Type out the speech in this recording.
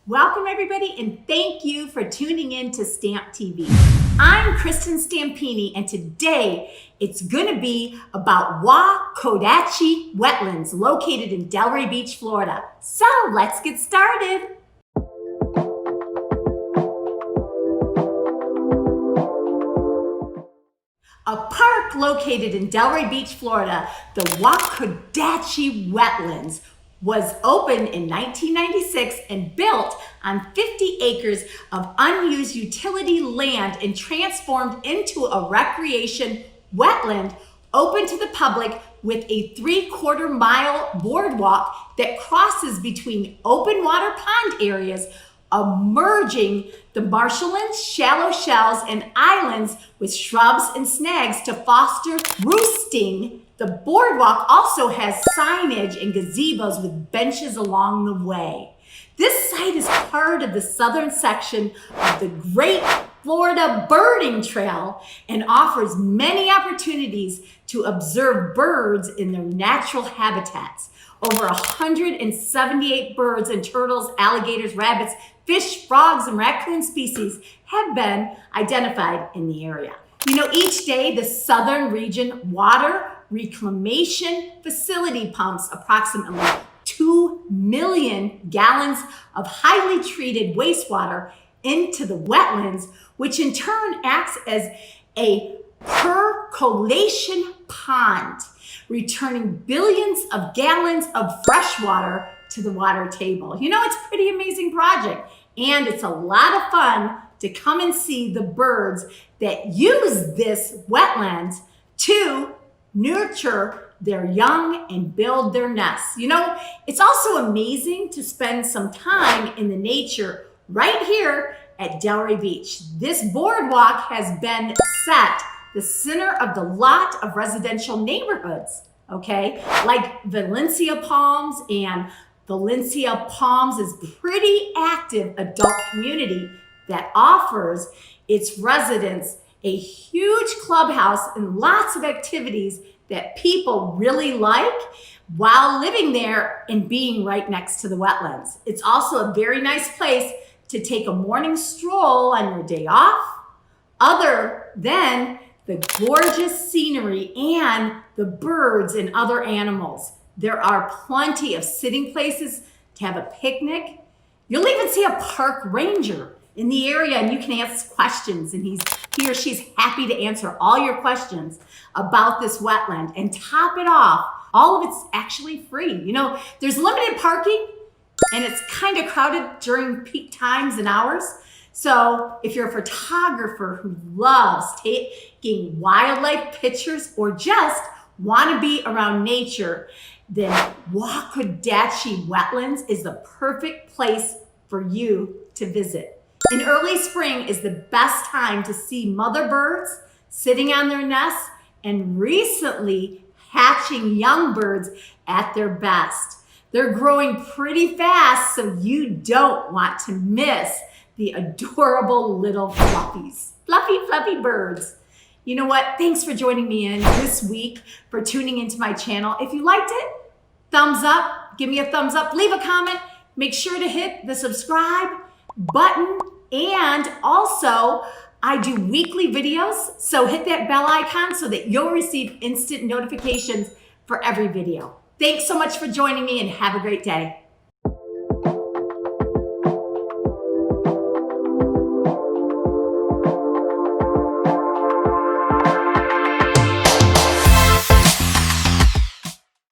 Welcome everybody, and thank you for tuning in to Stamp TV. I'm Kristin Stampini, and today it's gonna be about Wakodahatchee Wetlands located in Delray Beach, Florida. So let's get started. A park located in Delray Beach, Florida, the Wakodahatchee Wetlands, was opened in 1996 and built on 50 acres of unused utility land and transformed into a recreation wetland open to the public with a 3/4 mile boardwalk that crosses between open water pond areas, emerging the marshlands, shallow shells, and islands with shrubs and snags to foster roosting. The boardwalk also has signage and gazebos with benches along the way. This site is part of the southern section of the Great Florida Birding Trail and offers many opportunities to observe birds in their natural habitats. Over 178 birds and turtles, alligators, rabbits, fish, frogs, and raccoon species have been identified in the area. You know, each day the Southern Region Water Reclamation Facility pumps approximately 2 million gallons of highly treated wastewater into the wetlands, which in turn acts as a percolation pond, returning billions of gallons of fresh water to the water table. You know, it's a pretty amazing project, and it's a lot of fun to come and see the birds that use this wetland to nurture their young and build their nests. You know, it's also amazing to spend some time in the nature right here at Delray Beach. This boardwalk has been set the center of the lot of residential neighborhoods, okay? Like Valencia Palms, and Valencia Palms is a pretty active adult community that offers its residents a huge clubhouse and lots of activities that people really like while living there and being right next to the wetlands. It's also a very nice place to take a morning stroll on your day off, other than the gorgeous scenery and the birds and other animals. There are plenty of sitting places to have a picnic. You'll even see a park ranger in the area, and you can ask questions, and he or she's happy to answer all your questions about this wetland. And top it off, all of it's actually free. You know, there's limited parking, and it's kind of crowded during peak times and hours. So if you're a photographer who loves taking wildlife pictures or just want to be around nature, then Wakodahatchee Wetlands is the perfect place for you to visit. In early spring is the best time to see mother birds sitting on their nests and recently hatching young birds at their best. They're growing pretty fast, so you don't want to miss the adorable little fluffies. Fluffy birds. You know what? Thanks for joining me in this week, for tuning into my channel. If you liked it, thumbs up, give me a thumbs up, leave a comment, make sure to hit the subscribe button, and also I do weekly videos, so hit that bell icon so that you'll receive instant notifications for every video. Thanks so much for joining me, and have a great day.